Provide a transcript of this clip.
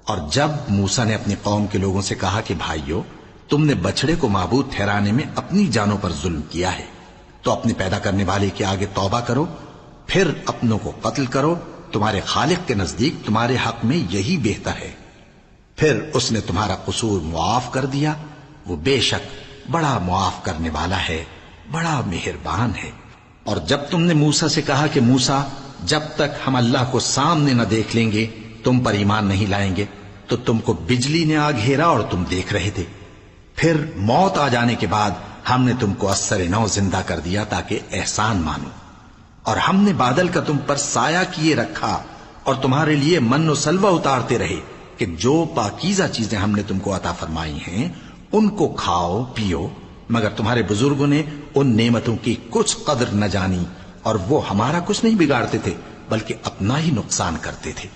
اور جب موسیٰ نے اپنی قوم کے لوگوں سے کہا کہ بھائیو، تم نے بچڑے کو معبود ٹھہرانے میں اپنی جانوں پر ظلم کیا ہے، تو اپنے پیدا کرنے والے کے آگے توبہ کرو، پھر اپنوں کو قتل کرو، تمہارے خالق کے نزدیک تمہارے حق میں یہی بہتر ہے۔ پھر اس نے تمہارا قصور معاف کر دیا، وہ بے شک بڑا معاف کرنے والا ہے، بڑا مہربان ہے۔ اور جب تم نے موسیٰ سے کہا کہ موسیٰ، جب تک ہم اللہ کو سامنے نہ دیکھ لیں گے تم پر ایمان نہیں لائیں گے، تو تم کو بجلی نے آ گھیرا اور تم دیکھ رہے تھے، پھر موت آ جانے کے بعد ہم نے تم کو اثر نو زندہ کر دیا تاکہ احسان مانو، اور ہم نے بادل کا تم پر سایہ کیے رکھا اور تمہارے لیے من و سلوہ اتارتے رہے کہ جو پاکیزہ چیزیں ہم نے تم کو عطا فرمائی ہیں ان کو کھاؤ پیو، مگر تمہارے بزرگوں نے ان نعمتوں کی کچھ قدر نہ جانی، اور وہ ہمارا کچھ نہیں بگاڑتے تھے بلکہ اپنا ہی نقصان کرتے تھے۔